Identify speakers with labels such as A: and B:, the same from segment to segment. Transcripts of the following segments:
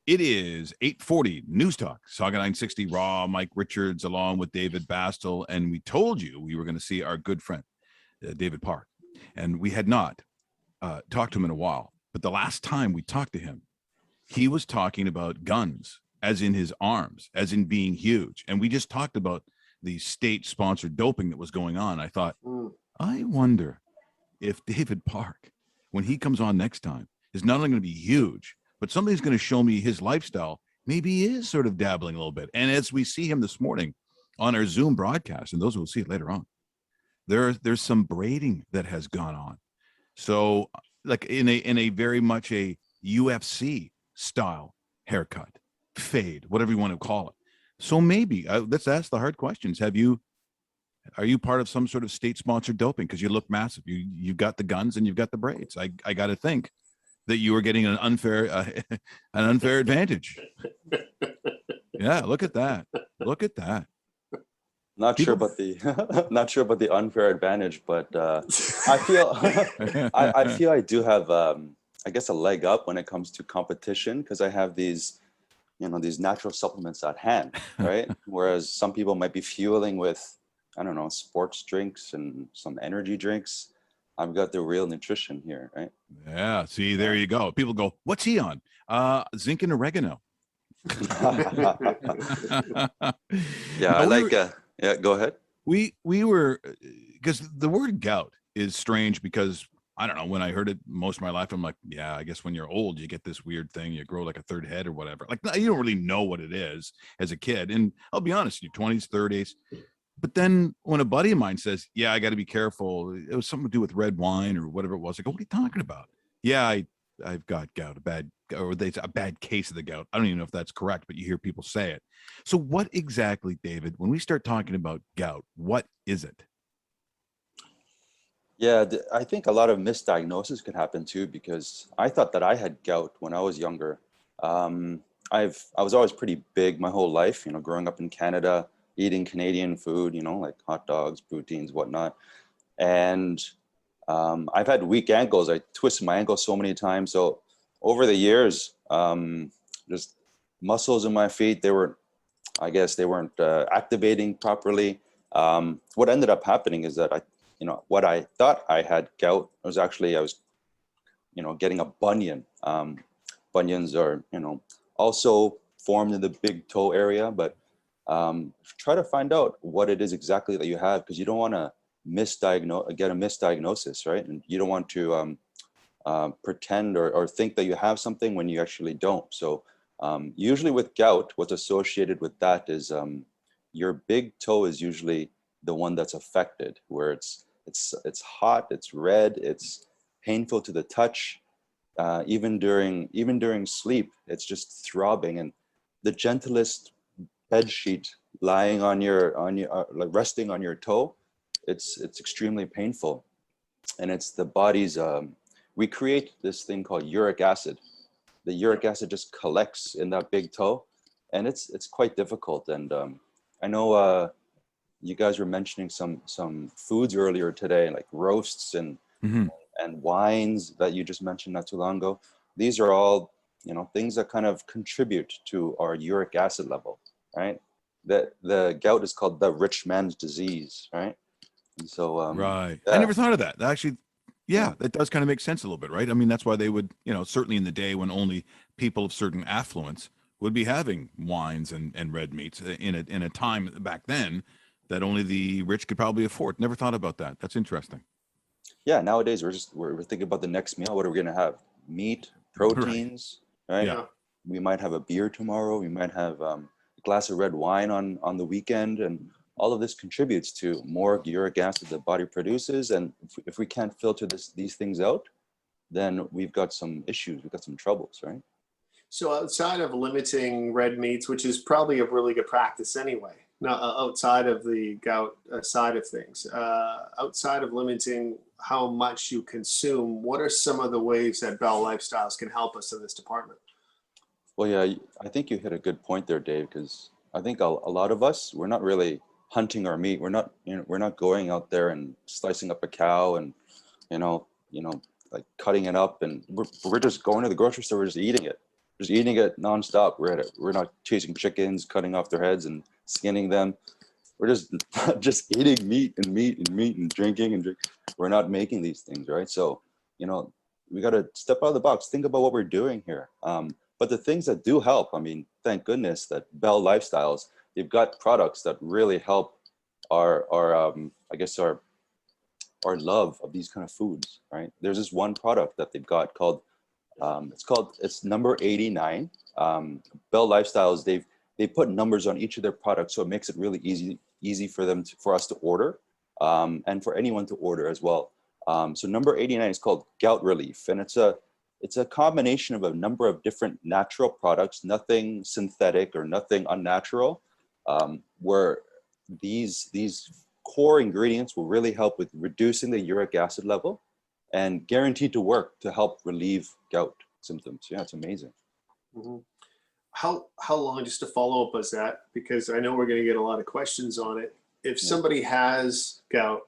A: It is 8:40 Newstalk Sauga 960 Raw. Mike Richards along with David Bastl, and we told you we were going to see our good friend David Park, and we had not talked to him in a while. But the last time we talked to him, he was talking about guns, as in his arms, as in being huge, and we just talked about the state-sponsored doping that was going on. I thought, I wonder if David Park, when he comes on next time, is not only going to be huge, but somebody's going to show me his lifestyle. Maybe he is sort of dabbling a little bit. And as we see him this morning on our Zoom broadcast, and those who will see it later on, there's some braiding that has gone on. So like in a very much a UFC style haircut, fade, whatever you want to call it. So maybe let's ask the hard questions. Are you part of some sort of state-sponsored doping? Because you look massive. You've got the guns and you've got the braids. I got to think that you were getting an unfair advantage. Yeah, look at that. Look at that.
B: Not sure about the unfair advantage, but I feel I do have I guess a leg up when it comes to competition because I have these natural supplements at hand, right? Whereas some people might be fueling with, I don't know, sports drinks and some energy drinks. I've got the real nutrition here, right?
A: Yeah. See, there you go. People go, what's he on? Zinc and oregano.
B: Yeah, go ahead.
A: We were, because the word gout is strange because I don't know, when I heard it most of my life, I'm like, yeah, I guess when you're old, you get this weird thing, you grow like a third head or whatever. Like, you don't really know what it is as a kid. And I'll be honest, in your 20s, 30s. But then when a buddy of mine says, yeah, I got to be careful, it was something to do with red wine or whatever it was. I go, what are you talking about? Yeah, I've got gout, a bad case of the gout. I don't even know if that's correct, but you hear people say it. So what exactly, David, when we start talking about gout, what is it?
B: Yeah, I think a lot of misdiagnosis can happen too, because I thought that I had gout when I was younger. I was always pretty big my whole life, growing up in Canada, eating Canadian food, like hot dogs, poutines, whatnot. And I've had weak ankles. I twisted my ankle so many times. So over the years, just muscles in my feet, they weren't activating properly. What ended up happening is that what I thought I had gout was actually I was, getting a bunion. Bunions are, also formed in the big toe area, but try to find out what it is exactly that you have, because you don't want to get a misdiagnosis, right? And you don't want to pretend or think that you have something when you actually don't. So usually with gout, what's associated with that is your big toe is usually the one that's affected, where it's hot, it's red, it's painful to the touch. Even during sleep, it's just throbbing, and the gentlest bed sheet lying on your like resting on your toe, it's extremely painful. And it's the body's we create this thing called uric acid. The uric acid just collects in that big toe, and it's quite difficult. And I know you guys were mentioning some foods earlier today, like roasts and wines that you just mentioned not too long ago. These are all things that kind of contribute to our uric acid level, right? The gout is called the rich man's disease, right? And so
A: right.
B: yeah.
A: I never thought of that. Actually, yeah, that does kind of make sense a little bit, right? I mean, that's why they would, certainly in the day when only people of certain affluence would be having wines and red meats in a time back then that only the rich could probably afford. Never thought about that. That's interesting.
B: Yeah, nowadays we're thinking about the next meal. What are we gonna have? Meat, proteins, right?
A: Yeah.
B: We might have a beer tomorrow. We might have a glass of red wine on the weekend, and all of this contributes to more uric acid the body produces. And if we can't filter these things out, then we've got some issues. We've got some troubles, right?
C: So outside of limiting red meats, which is probably a really good practice anyway, now outside of the gout side of things, outside of limiting how much you consume, what are some of the ways that Bell Lifestyles can help us in this department?
B: Well, yeah, I think you hit a good point there, Dave, because I think a lot of us, we're not really hunting our meat. We're not going out there and slicing up a cow and, like cutting it up, and we're just going to the grocery store, we're just eating it. just eating it nonstop. We're not chasing chickens, cutting off their heads and skinning them. We're just eating meat and drinking and drink. We're not making these things, right? So, you know, we got to step out of the box, think about what we're doing here. But the things that do help, I mean, thank goodness that Bell Lifestyles, they've got products that really help our love of these kind of foods, right? There's this one product that they've got called, it's number 89. Bell Lifestyles, they put numbers on each of their products, so it makes it really easy for us to order, and for anyone to order as well. So number 89 is called Gout Relief, and it's a combination of a number of different natural products, nothing synthetic or nothing unnatural, where these core ingredients will really help with reducing the uric acid level and guaranteed to work to help relieve gout symptoms. Yeah, it's amazing.
C: Mm-hmm. How long, just to follow up, is that? Because I know we're going to get a lot of questions on it. If somebody has gout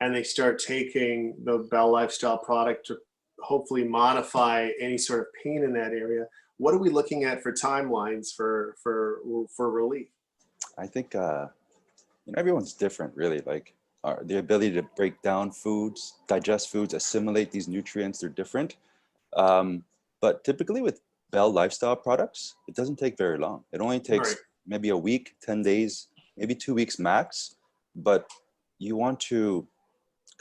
C: and they start taking the Bell Lifestyle product to hopefully modify any sort of pain in that area, what are we looking at for timelines for relief? I
B: think everyone's different, really. Like the ability to break down foods, digest foods, assimilate these nutrients, they're different. But typically with Bell Lifestyle products, it doesn't take very long. It only takes maybe a week, 10 days, maybe 2 weeks max. But you want to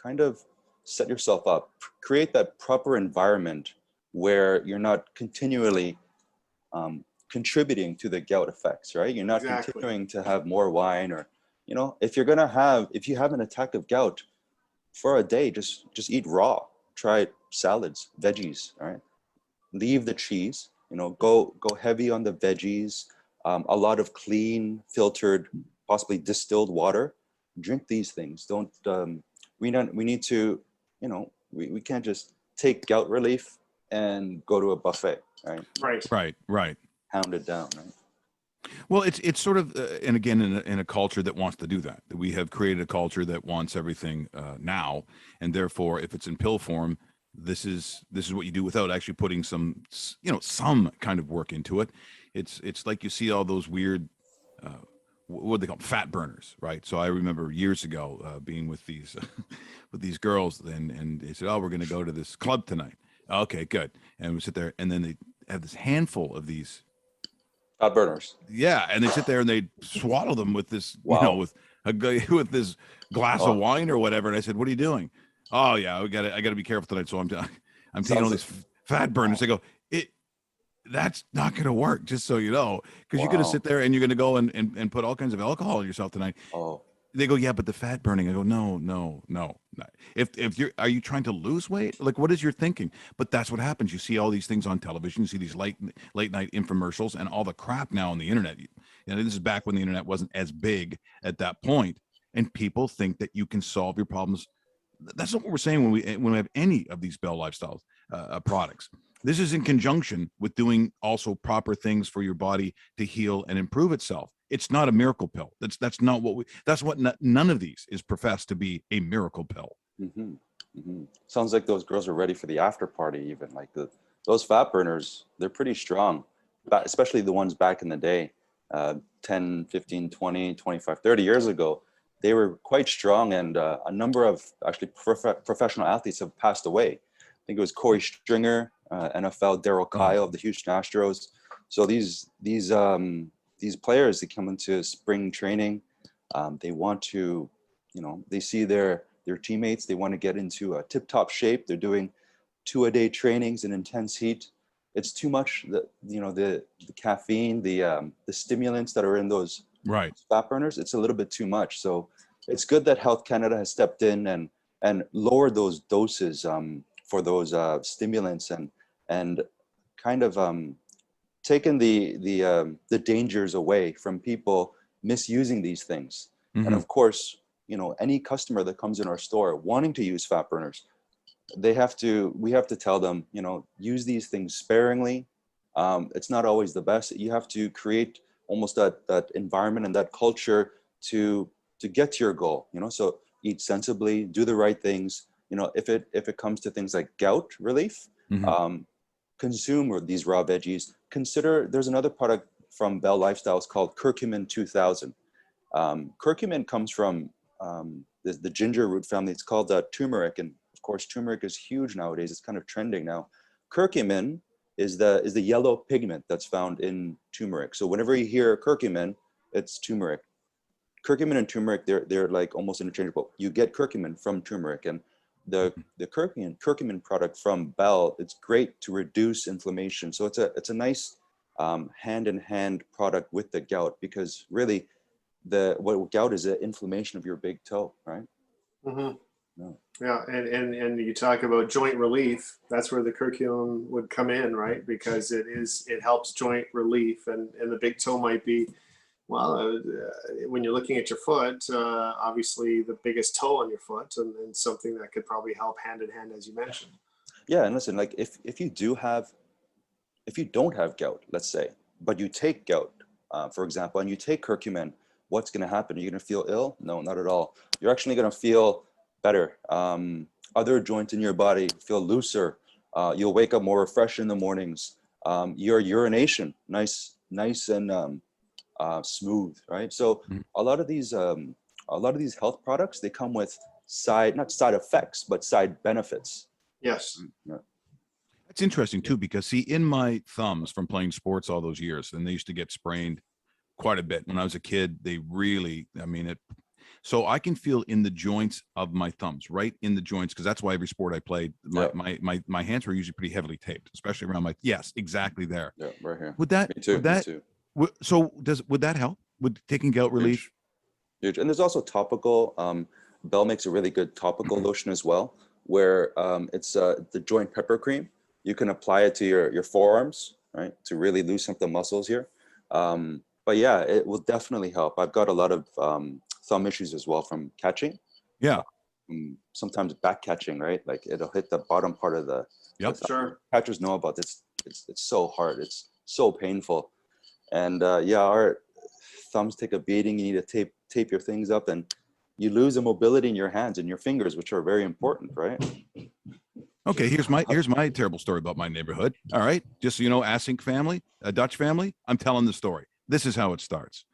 B: kind of set yourself up, create that proper environment where you're not continually contributing to the gout effects, right? You're not continuing to have more wine, or, you know, if you have an attack of gout for a day, just eat raw, try salads, veggies, all right? Leave the cheese, you know, go heavy on the veggies, a lot of clean, filtered, possibly distilled water. Drink these things. We need to, you know, we can't just take gout relief and go to a buffet, right?
A: Right.
B: Pound it down, right?
A: Well, it's sort of, and again, in a culture that wants to do that, we have created a culture that wants everything now, and therefore, if it's in pill form, this is what you do without actually putting some kind of work into it. It's like you see all those weird, what do they call them? Fat burners, right? So I remember years ago being with these with these girls, and they said, "Oh, we're going to go to this club tonight." Okay, good. And we sit there, and then they have this handful of these
B: fat burners.
A: Yeah, and they sit there and they swallow them with this, with this glass of wine or whatever. And I said, "What are you doing?" "Oh yeah, I got to be careful tonight." So I'm taking all these fat burners. I go, that's not going to work, just so you know, because you're going to sit there and you're going to go and put all kinds of alcohol in yourself tonight.
B: Oh.
A: They go, "Yeah, but the fat burning." I go, no. Are you trying to lose weight? Like, what is your thinking? But that's what happens. You see all these things on television. You see these late night infomercials and all the crap now on the internet. This is back when the internet wasn't as big at that point, and people think that you can solve your problems. That's not what we're saying when we have any of these Bell Lifestyles products. This is in conjunction with doing also proper things for your body to heal and improve itself. It's not a miracle pill. That's not what none of these is professed to be a miracle pill.
B: Mm-hmm. Mm-hmm. Sounds like those girls are ready for the after party. Even like those fat burners, they're pretty strong, especially the ones back in the day, 10, 15, 20, 25, 30 years ago. They were quite strong, and a number of actually professional athletes have passed away. I think it was Corey Stringer, NFL, Darryl Kyle of the Houston Astros. So these players, they come into spring training, they want to, they see their teammates, they want to get into a tip-top shape. They're doing 2-a-day trainings in intense heat. It's too much. The caffeine, the stimulants that are in those fat burners, it's a little bit too much. So it's good that Health Canada has stepped in and lowered those doses for those stimulants and kind of taken the dangers away from people misusing these things. Mm-hmm. And of course, any customer that comes in our store wanting to use fat burners, we have to tell them, use these things sparingly. It's not always the best. You have to create almost that environment and that culture to get to your goal, so eat sensibly, do the right things. If it comes to things like gout relief, mm-hmm. consume these raw veggies, consider there's another product from Bell Lifestyles called Curcumin 2000. Curcumin comes from the ginger root family. It's called turmeric, and of course turmeric is huge nowadays. It's kind of trending now. Curcumin is the yellow pigment that's found in turmeric. So whenever you hear curcumin, it's turmeric. Curcumin and turmeric, they're like almost interchangeable. You get curcumin from turmeric, and the curcumin product from Bell, it's great to reduce inflammation. So it's a nice hand-in-hand product with the gout, because really what gout is, an inflammation of your big toe, right?
C: Mm-hmm. Yeah, and you talk about joint relief. That's where the curcumin would come in, right? Because it helps joint relief, and the big toe might be, well, when you're looking at your foot, obviously the biggest toe on your foot, and something that could probably help hand in hand, as you mentioned.
B: Yeah, and listen, like if you don't have gout, let's say, but you take gout, for example, and you take curcumin, what's going to happen? Are you going to feel ill? No, not at all. You're actually going to feel better. Other joints in your body feel looser. You'll wake up more refreshed in the mornings. Your urination, nice and smooth, right? So a lot of these health products, they come with not side effects, but side benefits.
C: Yes.
B: Yeah.
A: It's interesting too, because see, in my thumbs from playing sports all those years, and they used to get sprained quite a bit when I was a kid. They really, so I can feel in the joints of my thumbs, right in the joints, because that's why every sport I played, my hands were usually pretty heavily taped, especially around yes, exactly there.
B: Yeah, right here.
A: Would that,
B: me too.
A: So would that help with taking gout relief?
B: Huge. And there's also topical. Bell makes a really good topical lotion as well, where it's the joint pepper cream. You can apply it to your forearms, right, to really loosen up the muscles here. But yeah, it will definitely help. I've got a lot of thumb issues as well from catching.
A: Yeah.
B: Sometimes back catching, right? Like it'll hit the bottom part of the.
A: Yep.
C: Sure.
B: Catchers know about this. It's so hard. It's so painful. And our thumbs take a beating. You need to tape your things up, and you lose the mobility in your hands and your fingers, which are very important, right?
A: Okay, here's my terrible story about my neighborhood. All right, just so you know, Asink family, a Dutch family. I'm telling the story. This is how it starts.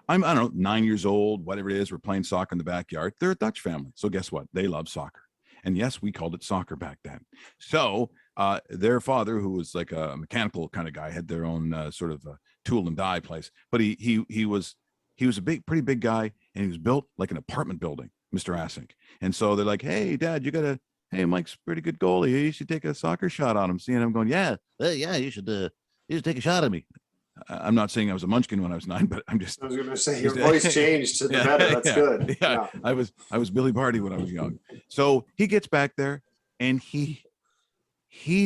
A: I don't know, 9 years old, whatever it is. We're playing soccer in the backyard. They're a Dutch family, so guess what? They love soccer, and yes, we called it soccer back then. So their father, who was like a mechanical kind of guy, had their own sort of tool and die place, but he was a pretty big guy, and he was built like an apartment building, Mr. Asink. And so they're like, "Hey, Dad, hey, Mike's a pretty good goalie. You should take a soccer shot on him." Seeing him going, yeah, you should take a shot at me. I'm not saying I was a munchkin when I was 9, but I was going
C: to say your voice changed to the better. That's good.
A: Yeah, I was Billy Barty when I was young. So he gets back there and he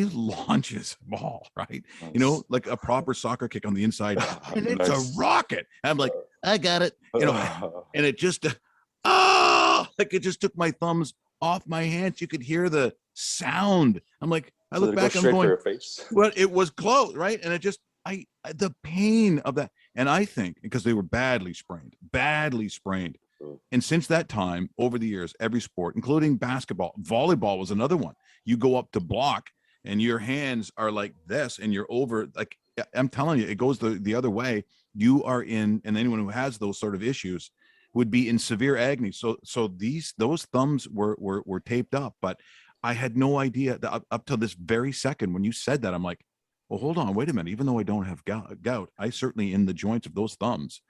A: launches a ball, right? You know, like a proper soccer kick on the inside, and it's a rocket. I'm like, I got it, and it just, like it just took my thumbs off my hands. You could hear the sound. I'm like, I look back, I'm going, well, it was close, right? And it just, the pain of that. And I think because they were badly sprained. And since that time, over the years, every sport, including basketball, volleyball was another one. You go up to block and your hands are like this and you're over, like, I'm telling you, it goes the other way. You are in, and anyone who has those sort of issues would be in severe agony. So those thumbs were taped up, but I had no idea that up till this very second when you said that. I'm like, well, hold on, wait a minute. Even though I don't have gout, I certainly in the joints of those thumbs.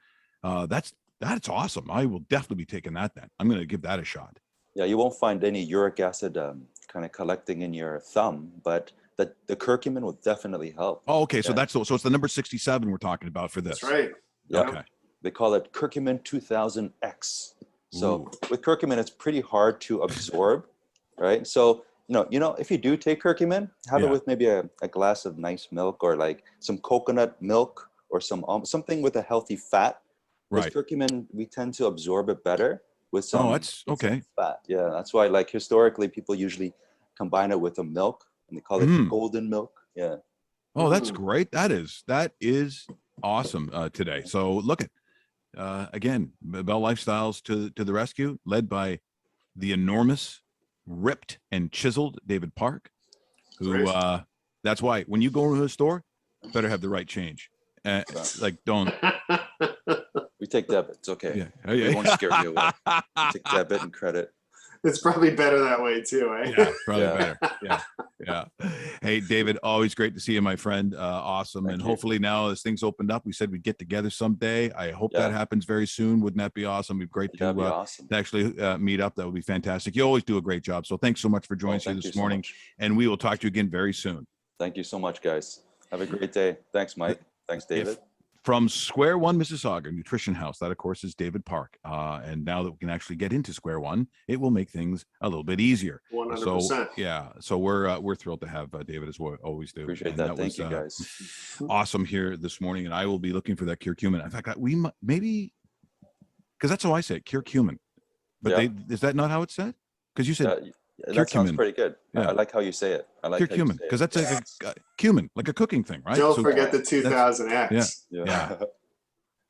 A: That's awesome. I will definitely be taking that then. I'm going to give that a shot.
B: Yeah, you won't find any uric acid kind of collecting in your thumb, but the curcumin will definitely help.
A: Oh, okay. Yeah. So it's the number 67 we're talking about for this.
C: That's right.
B: Yep. Okay. They call it Curcumin 2000X. So with curcumin, it's pretty hard to absorb, right? So, if you do take curcumin, have it with maybe a glass of nice milk or like some coconut milk or something with a healthy fat.
A: Right.
B: With curcumin, we tend to absorb it better with some,
A: that's okay.
B: Some fat. Yeah, that's why like historically people usually combine it with a milk and they call it golden milk. Yeah.
A: Oh, that's great. That is awesome today. So look at, again, Bell Lifestyles to the rescue, led by the enormous, ripped and chiseled David Park, who That's why when you go into a store, better have the right change. Like don't.
B: We take debit. It's okay.
A: Yeah.
B: We won't scare you away. We take debit and credit.
C: It's probably better that way too, eh?
A: Yeah, probably
B: Yeah.
A: better. Yeah. Hey, David, always great to see you, my friend. Awesome.
B: Thank
A: And
B: you.
A: hopefully now as things opened up, we said we'd get together someday. I hope
B: Yeah.
A: that happens very soon. Wouldn't that be awesome? It'd be great
B: That'd be
A: to
B: awesome.
A: actually meet up. That would be fantastic. You always do a great job. So thanks so much for joining us
B: Thank you
A: this
B: so
A: morning.
B: much.
A: And we will talk to you again very soon.
B: Thank you so much, guys. Have a great day. Thanks, Mike. Thanks, David.
A: From Square One, Mississauga, Nutrition House. That, of course, is David Park. And now that we can actually get into Square One, it will make things a little bit easier.
C: 100%.
A: So, yeah. So we're thrilled to have David, as we always do.
B: Appreciate
A: And
B: that. Thank
A: was,
B: you, guys.
A: awesome here this morning. And I will be looking for that curcumin. In fact, we maybe, because that's how I say it, curcumin. But
B: Yeah.
A: is that not how it's said? Because you said
B: That sounds
A: curcumin.
B: pretty good.
A: Yeah.
B: I like how you say it. I like how you
A: curcumin,
B: say it.
A: because that's like a cumin, like a cooking thing, right?
C: Don't
A: So
C: forget the 2000X.
B: Yeah.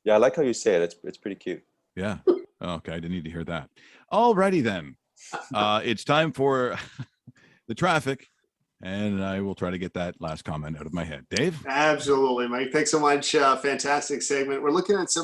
B: Yeah, I like how you say it. It's pretty cute.
A: Yeah. Okay. I didn't need to hear that. Alrighty then. It's time for the traffic, and I will try to get that last comment out of my head. Dave?
C: Absolutely, Mike. Thanks so much. Fantastic segment. We're looking at some